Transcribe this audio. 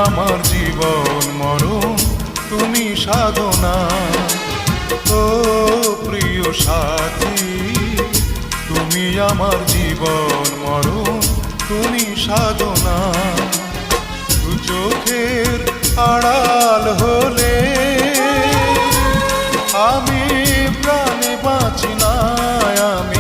আমার জীবন মরণ, তুমি সাধনা। ও প্রিয় সাথী, তুমি আমার জীবন মরণ, তুমি সাধনা। দু চোখের আড়াল হলে আমি প্রাণে বাঁচি না, আমি